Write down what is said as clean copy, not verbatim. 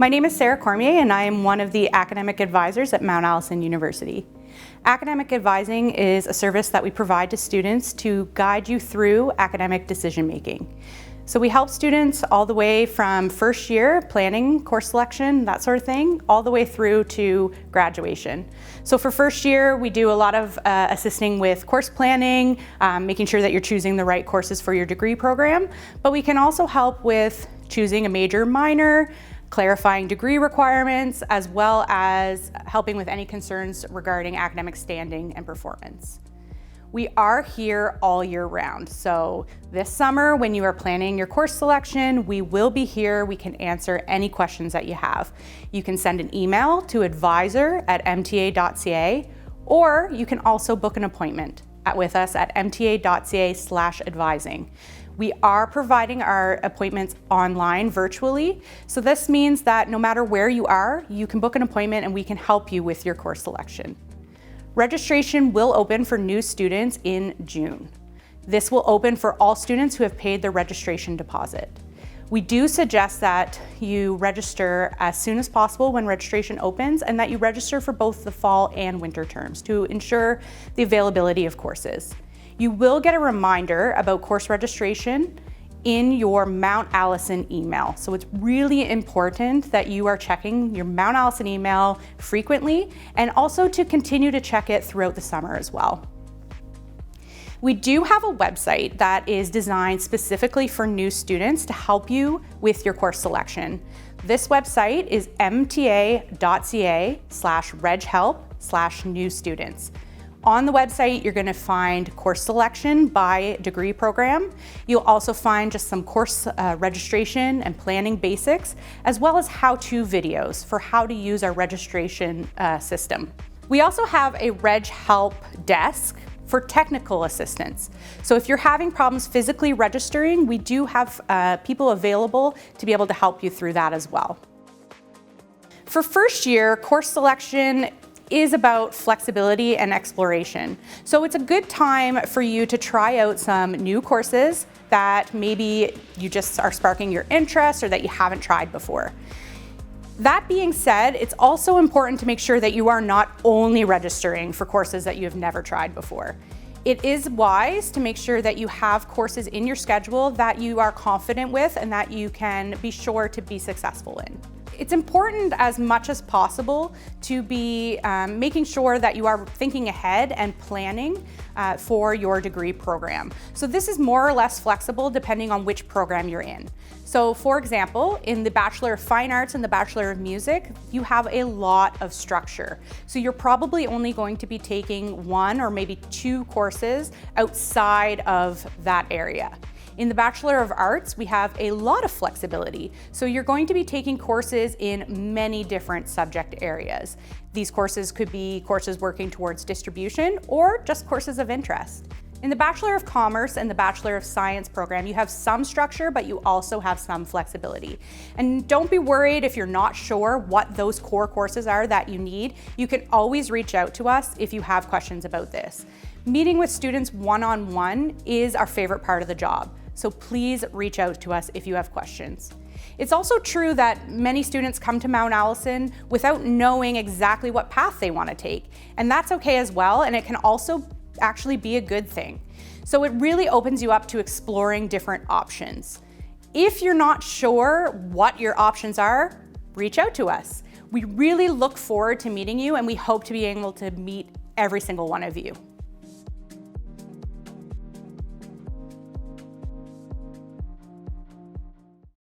My name is Sarah Cormier and I am one of the academic advisors at Mount Allison University. Academic advising is a service that we provide to students to guide you through academic decision making. So we help students all the way from first year, planning, course selection, that sort of thing, all the way through to graduation. So for first year, we do a lot of assisting with course planning, making sure that you're choosing the right courses for your degree program, but we can also help with choosing a major, minor, clarifying degree requirements, as well as helping with any concerns regarding academic standing and performance. We are here all year round. So this summer, when you are planning your course selection, we will be here. We can answer any questions that you have. You can send an email to advisor@mta.ca, or you can also book an appointment with us at mta.ca/advising. We are providing our appointments online virtually. So this means that no matter where you are, you can book an appointment and we can help you with your course selection. Registration will open for new students in June. This will open for all students who have paid their registration deposit. We do suggest that you register as soon as possible when registration opens and that you register for both the fall and winter terms to ensure the availability of courses. You will get a reminder about course registration in your Mount Allison email. So it's really important that you are checking your Mount Allison email frequently and also to continue to check it throughout the summer as well. We do have a website that is designed specifically for new students to help you with your course selection. This website is mta.ca/reghelp/new students. On the website, you're going to find course selection by degree program. You'll also find just some course registration and planning basics, as well as how-to videos for how to use our registration system. We also have a Reg Help desk for technical assistance. So if you're having problems physically registering, we do have people available to be able to help you through that as well. For first year, course selection is about flexibility and exploration. So it's a good time for you to try out some new courses that maybe you just are sparking your interest or that you haven't tried before. That being said, it's also important to make sure that you are not only registering for courses that you have never tried before. It is wise to make sure that you have courses in your schedule that you are confident with and that you can be sure to be successful in. It's important as much as possible to be making sure that you are thinking ahead and planning for your degree program. So this is more or less flexible depending on which program you're in. So for example, in the Bachelor of Fine Arts and the Bachelor of Music, you have a lot of structure. So you're probably only going to be taking one or maybe two courses outside of that area. In the Bachelor of Arts, we have a lot of flexibility. So you're going to be taking courses in many different subject areas. These courses could be courses working towards distribution or just courses of interest. In the Bachelor of Commerce and the Bachelor of Science program, you have some structure, but you also have some flexibility. And don't be worried if you're not sure what those core courses are that you need. You can always reach out to us if you have questions about this. Meeting with students one-on-one is our favorite part of the job. So please reach out to us if you have questions. It's also true that many students come to Mount Allison without knowing exactly what path they want to take. And that's okay as well, and it can also actually be a good thing. So it really opens you up to exploring different options. If you're not sure what your options are, reach out to us. We really look forward to meeting you, and we hope to be able to meet every single one of you.